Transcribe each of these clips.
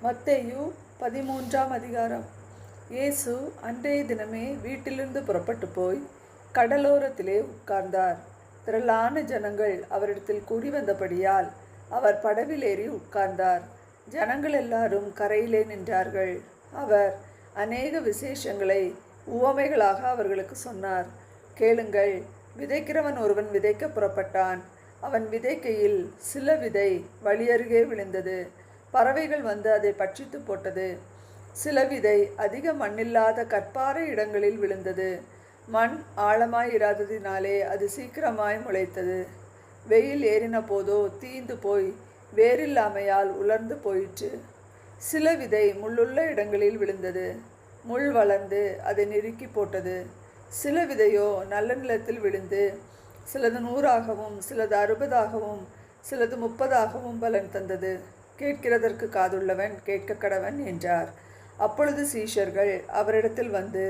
மத்தேயு 13ஆம் அதிகாரம். இயேசு அன்றைய தினமே வீட்டிலிருந்து புறப்பட்டு போய் கடலோரத்திலே உட்கார்ந்தார். திரளான ஜனங்கள் அவரிடத்தில் கூடி வந்தபடியால் அவர் படவில் ஏறி உட்கார்ந்தார். ஜனங்கள் எல்லாரும் கரையிலே நின்றார்கள். அவர் அநேக விசேஷங்களை உவமைகளாக அவர்களுக்கு சொன்னார். கேளுங்கள், விதைக்கிறவன் ஒருவன் விதைக்க புறப்பட்டான். அவன் விதைக்கையில் சில விதை வழியருகே விழுந்தது. பறவைகள் வந்து அதை பட்சித்து போட்டது. சில விதை அதிக மண்ணில்லாத கற்பாறை இடங்களில் விழுந்தது. மண் ஆழமாயிராததினாலே அது சீக்கிரமாய் முளைத்தது. வெயில் ஏறின போதோ தீந்து போய் வேரில்லாமையால் உலர்ந்து போயிற்று. சில விதை முள்ளுள்ள இடங்களில் விழுந்தது. முள் வளர்ந்து அதை நெருக்கி போட்டது. சில விதையோ நல்ல நிலத்தில் விழுந்து சிலது 100ஆகவும் சிலது 60ஆகவும் சிலது 30ஆகவும் பலன் தந்தது. கேட்கிறதற்கு காதுள்ளவன் கேட்க கடவன் என்றார். அப்பொழுது சீஷர்கள் அவரிடத்தில் வந்து,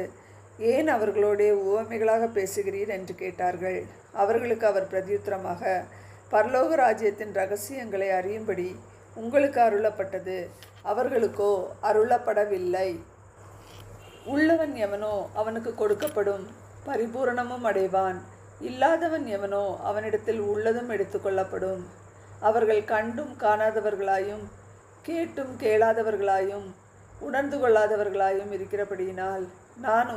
ஏன் அவர்களோடே உவமைகளாக பேசுகிறீர் என்று கேட்டார்கள். அவர்களுக்கு அவர் பிரதியுத்தரமாக, பரலோக ராஜ்யத்தின் இரகசியங்களை அறியும்படி உங்களுக்கு அருளப்பட்டது, அவர்களுக்கோ அருளப்படவில்லை. உள்ளவன் எவனோ அவனுக்கு கொடுக்கப்படும், பரிபூரணமும் அடைவான். இல்லாதவன் எவனோ அவனிடத்தில் உள்ளதும் எடுத்துக்கொள்ளப்படும். அவர்கள் கண்டும் காணாதவர்களாயும் கேட்டும் கேளாதவர்களாயும் உணர்ந்து கொள்ளாதவர்களாயும் இருக்கிறபடியினால் நான்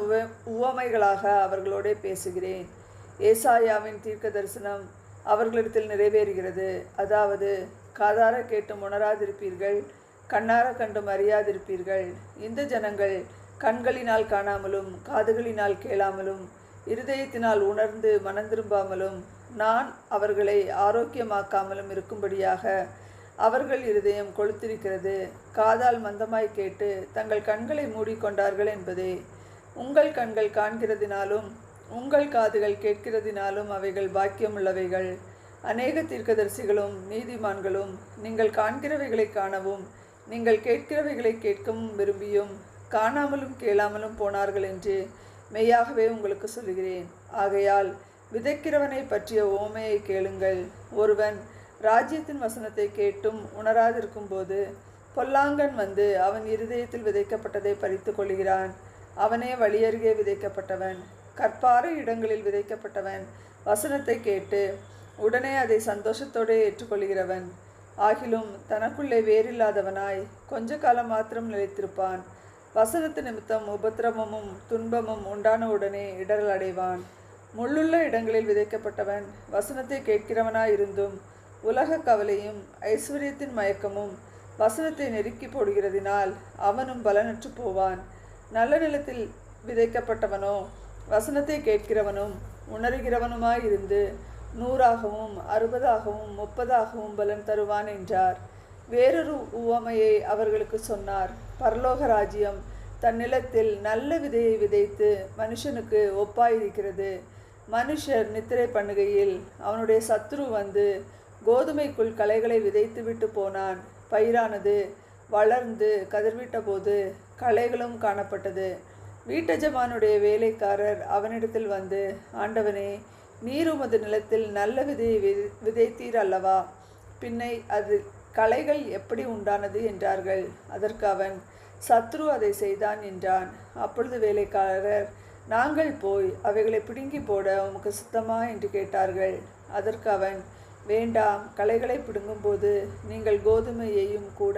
உவமைகளாக அவர்களோடே பேசுகிறேன். ஏசாயாவின் தீர்க்க தரிசனம் அவர்களிடத்தில் நிறைவேறுகிறது. அதாவது, காதார கேட்டும் உணராதிருப்பீர்கள், கண்ணார கண்டும் அறியாதிருப்பீர்கள். இந்த ஜனங்கள் கண்களினால் காணாமலும் காதுகளினால் கேளாமலும் இருதயத்தினால் உணர்ந்து மனந்திரும்பாமலும் நான் அவர்களை ஆரோக்கியமாக்காமலும் இருக்கும்படியாக அவர்கள் இருதயம் கொளுத்திருக்கிறது. காதால் மந்தமாய் கேட்டு தங்கள் கண்களை மூடிக்கொண்டார்கள் என்பதே. உங்கள் கண்கள் காண்கிறதினாலும் உங்கள் காதுகள் கேட்கிறதினாலும் அவைகள் பாக்கியமுள்ளவைகள். அநேக தீர்க்கதரிசிகளும் நீதிமான்களும் நீங்கள் காண்கிறவைகளை காணவும் நீங்கள் கேட்கிறவைகளை கேட்கவும் விரும்பியும் காணாமலும் கேளாமலும் போனார்கள் என்று மெய்யாகவே உங்களுக்கு சொல்கிறேன். ஆகையால் விதைக்கிறவனை பற்றிய உவமையை கேளுங்கள். ஒருவன் ராஜ்யத்தின் வசனத்தை கேட்டும் உணராதிருக்கும் போது பொல்லாங்கன் வந்து அவன் இருதயத்தில் விதைக்கப்பட்டதை பறித்து கொள்கிறான். அவனே வழியருகே விதைக்கப்பட்டவன். கற்பாறை இடங்களில் விதைக்கப்பட்டவன் வசனத்தை கேட்டு உடனே அதை சந்தோஷத்தோடு ஏற்றுக்கொள்கிறவன். ஆகிலும் தனக்குள்ளே வேறில்லாதவனாய் கொஞ்ச காலம் மாத்திரம் நிலைத்திருப்பான். வசனத்து நிமித்தம் உபத்திரவமும் துன்பமும் உண்டான உடனே இடரல் அடைவான். முள்ளுள்ள இடங்களில் விதைக்கப்பட்டவன் வசனத்தை கேட்கிறவனாயிருந்தும் உலக கவலையும் ஐஸ்வர்யத்தின் மயக்கமும் வசனத்தை நெருக்கி போடுகிறதினால் அவனும் பலனற்று போவான். நல்ல நிலத்தில் விதைக்கப்பட்டவனோ வசனத்தை கேட்கிறவனும் உணர்கிறவனுமாயிருந்து 100ஆகவும் 60ஆகவும் 30ஆகவும் பலன் தருவான் என்றார். வேறொரு உவமையை அவர்களுக்கு சொன்னார். பரலோக ராஜ்யம் தன் நிலத்தில் நல்ல விதையை விதைத்து மனுஷனுக்கு ஒப்பாயிருக்கிறது. மனுஷர் நித்திரை பண்ணுகையில் அவனுடைய சத்துரு வந்து கோதுமைக்குள் களைகளை விதைத்து விட்டு போனான். பயிரானது வளர்ந்து கதிர்விட்ட போது களைகளும் காணப்பட்டது. வீட்டஜமானுடைய வேலைக்காரர் அவனிடத்தில் வந்து, ஆண்டவனே, நீர் உமது நிலத்தில் நல்ல விதையை விதைத்தீர் அல்லவா? பின்னை அது களைகள் எப்படி உண்டானது என்றார்கள். அதற்கு அவன், சத்ரு அதை செய்தான் என்றான். அப்பொழுது வேலைக்காரர், நாங்கள் போய் அவைகளை பிடுங்கி போட உமக்கு சுத்தமா என்று கேட்டார்கள். அதற்கு அவன், வேண்டாம், களைகளை பிடுங்கும்போது நீங்கள் கோதுமையையும் கூட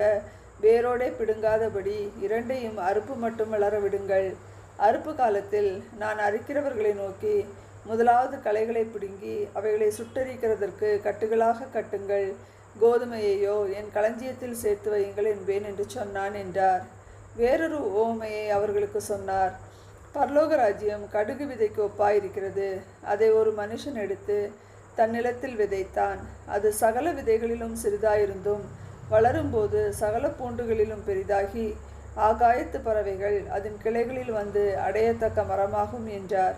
வேரோடே பிடுங்காதபடி இரண்டையும் அறுப்பு மட்டும் வளர விடுங்கள். அறுப்பு காலத்தில் நான் அறுக்கிறவர்களை நோக்கி, முதலாவது களைகளை பிடுங்கி அவைகளை சுட்டரிக்கிறதற்கு கட்டுகளாக கட்டுங்கள், கோதுமையையோ என் களஞ்சியத்தில் சேர்த்து வையுங்கள் என்பேன் என்று சொன்னான் என்றார். வேறொரு உவமையை அவர்களுக்கு சொன்னார். பரலோக ராஜ்யம் கடுகு விதைக்கு ஒப்பாயிருக்கிறது. அதை ஒரு மனுஷன் எடுத்து தன் நிலத்தில் விதைத்தான். அது சகல விதைகளிலும் சிறிதாயிருந்தும் வளரும்போது சகல பூண்டுகளிலும் பெரிதாகி ஆகாயத்து பறவைகள் அதன் கிளைகளில் வந்து அடையத்தக்க மரமாகும் என்றார்.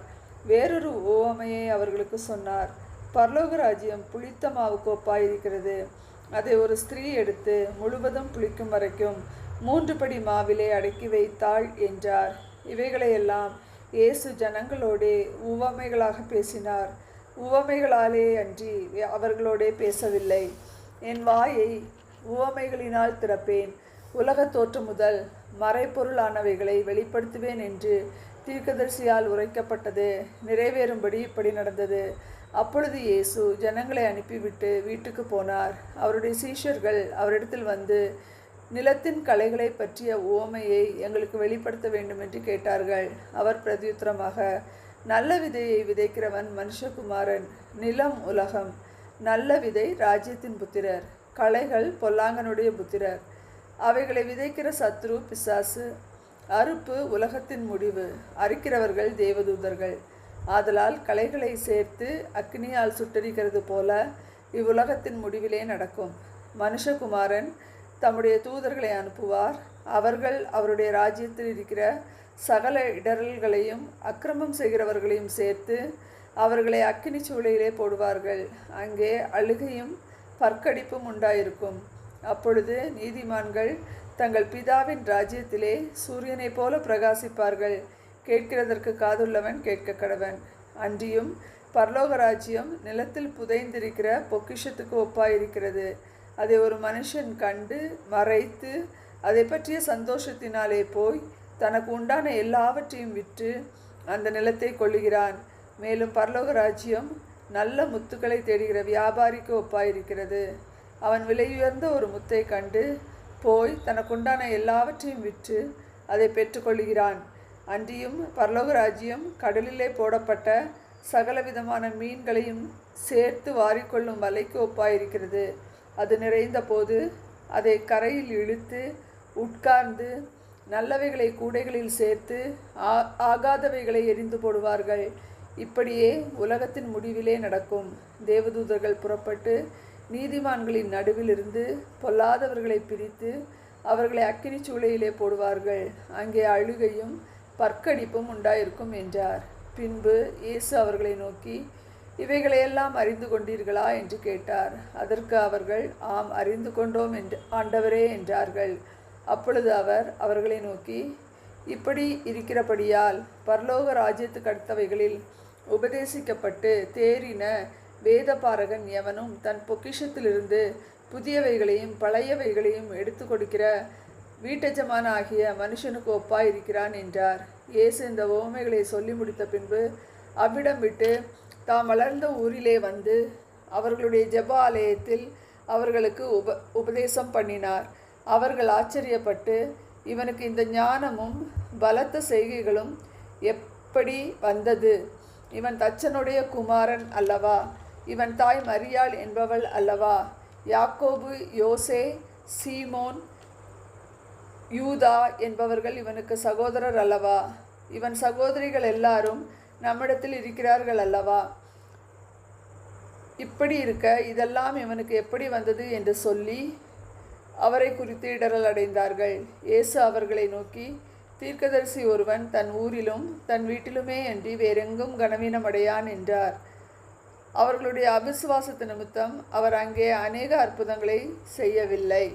வேறொரு உவமையை அவர்களுக்கு சொன்னார். பரலோக ராஜ்யம் புளித்த மாவுக்கு ஒப்பாயிருக்கிறது. அதை ஒரு ஸ்திரீ எடுத்து முழுவதும் புளிக்கும் வரைக்கும் 3 படி மாவிலே அடக்கி வைத்தாள் என்றார். இவைகளையெல்லாம் இயேசு ஜனங்களோடே உவமைகளாக பேசினார். உவமைகளாலே அன்றி அவர்களோடே பேசவில்லை. என் வாயை உவமைகளினால் திறப்பேன், உலகத் தோற்றம் முதல் மறைபொருளானவைகளை வெளிப்படுத்துவேன் என்று தீர்க்கதரிசியால் உரைக்கப்பட்டது நிறைவேறும்படி இப்படி நடந்தது. அப்பொழுது இயேசு ஜனங்களை அனுப்பிவிட்டு வீட்டுக்கு போனார். அவருடைய சீஷர்கள் அவரிடத்தில் வந்து, நிலத்தின் களைகளை பற்றிய உவமையை எங்களுக்கு வெளிப்படுத்த வேண்டும் என்று கேட்டார்கள். அவர் பிரதியுத்தரமாக, நல்ல விதையை விதைக்கிறவன் மனுஷகுமாரன், நிலம் உலகம். நல்ல விதை ராஜ்யத்தின் புத்திரர், களைகள் பொல்லாங்கனுடைய புத்திரர். அவைகளை விதைக்கிற சத்ரு பிசாசு. அறுப்பு உலகத்தின் முடிவு, அறுக்கிறவர்கள் தேவதூதர்கள். ஆதலால் களைகளை சேர்த்து அக்னியால் சுட்டரிக்கிறது போல இவ்வுலகத்தின் முடிவிலே நடக்கும். மனுஷகுமாரன் தம்முடைய தூதர்களை அனுப்புவார். அவர்கள் அவருடைய ராஜ்யத்தில் இருக்கிற சகல இடரல்களையும் அக்கிரமம் செய்கிறவர்களையும் சேர்த்து அவர்களை அக்கினி சூளையிலே போடுவார்கள். அங்கே அழுகையும் பற்கடிப்பும் உண்டாயிருக்கும். அப்பொழுது நீதிமான்கள் தங்கள் பிதாவின் ராஜ்யத்திலே சூரியனைப் போல பிரகாசிப்பார்கள். கேட்கிறதற்கு காதுள்ளவன் கேட்க கடவன். அன்றியும் பரலோக ராஜ்யம் நிலத்தில் புதைந்திருக்கிற பொக்கிஷத்துக்கு ஒப்பாயிருக்கிறது. அதை ஒரு மனுஷன் கண்டு மறைத்து அதை பற்றிய சந்தோஷத்தினாலே போய் தனக்கு உண்டான எல்லாவற்றையும் விற்று அந்த நிலத்தை கொள்ளுகிறான். மேலும் பரலோக ராஜ்யம் நல்ல முத்துக்களை தேடுகிற வியாபாரிக்கு ஒப்பாயிருக்கிறது. அவன் விலையுயர்ந்த ஒரு முத்தை கண்டு போய் தனக்குண்டான எல்லாவற்றையும் விற்று அதை பெற்றுக்கொள்கிறான். அன்றியும் பரலோக ராஜ்யம் கடலிலே போடப்பட்ட சகலவிதமான மீன்களையும் சேர்த்து வாரிக்கொள்ளும் வலைக்கு ஒப்பாயிருக்கிறது. அது நிறைந்த போது அதை கரையில் இழுத்து உட்கார்ந்து நல்லவைகளை கூடைகளில் சேர்த்து ஆகாதவைகளை எரிந்து போடுவார்கள். இப்படியே உலகத்தின் முடிவிலே நடக்கும். தேவதூதர்கள் புறப்பட்டு நீதிமான்களின் நடுவிலிருந்து பொல்லாதவர்களை பிரித்து அவர்களை அக்கினி சூளையிலே போடுவார்கள். அங்கே அழுகையும் பற்கடிப்பும் உண்டாயிருக்கும் என்றார். பின்பு இயேசு அவர்களை நோக்கி, இவைகளையெல்லாம் அறிந்து கொண்டீர்களா என்று கேட்டார். அதற்கு அவர்கள், ஆம், அறிந்து கொண்டோம் என்று ஆண்டவரே என்றார்கள். அப்பொழுது அவர் அவர்களை நோக்கி, இப்படி இருக்கிறபடியால் பரலோக ராஜ்யத்துக்கு அடுத்தவைகளில் உபதேசிக்கப்பட்டு தேறின வேதபாரகன் எவனும் தன் பொக்கிஷத்திலிருந்து புதியவைகளையும் பழையவைகளையும் எடுத்து கொடுக்கிற வீட்டெஜமான ஆகிய மனுஷனுக்கு ஒப்பாயிருக்கிறான் என்றார். இயேசு இந்த உவமைகளை சொல்லி முடித்த பின்பு அவ்விடம் விட்டு தாம் வளர்ந்த ஊரிலே வந்து அவர்களுடைய ஜெப ஆலயத்தில் அவர்களுக்கு உபதேசம் பண்ணினார். அவர்கள் ஆச்சரியப்பட்டு, இவனுக்கு இந்த ஞானமும் பலத்த செய்கைகளும் எப்படி வந்தது? இவன் தச்சனுடைய குமாரன் அல்லவா? இவன் தாய் மரியாள் என்பவள் அல்லவா? யாக்கோபு, யோசே, சீமோன், யூதா என்பவர்கள் இவனுக்கு சகோதரர் அல்லவா? இவன் சகோதரிகள் எல்லாரும் நம்மிடத்தில் இருக்கிறார்கள் அல்லவா? இப்படி இருக்க இதெல்லாம் இவனுக்கு எப்படி வந்தது என்று சொல்லி அவரை குறித்து இடரல் அடைந்தார்கள். இயேசு அவர்களை நோக்கி, தீர்க்கதரிசி ஒருவன் தன் ஊரிலும் தன் வீட்டிலுமே அன்றி வேறெங்கும் கனவீனம் அடையான் என்றார். அவர்களுடைய அவிசுவாசத்து நிமித்தம் அவர் அங்கே அநேக அற்புதங்களை செய்யவில்லை.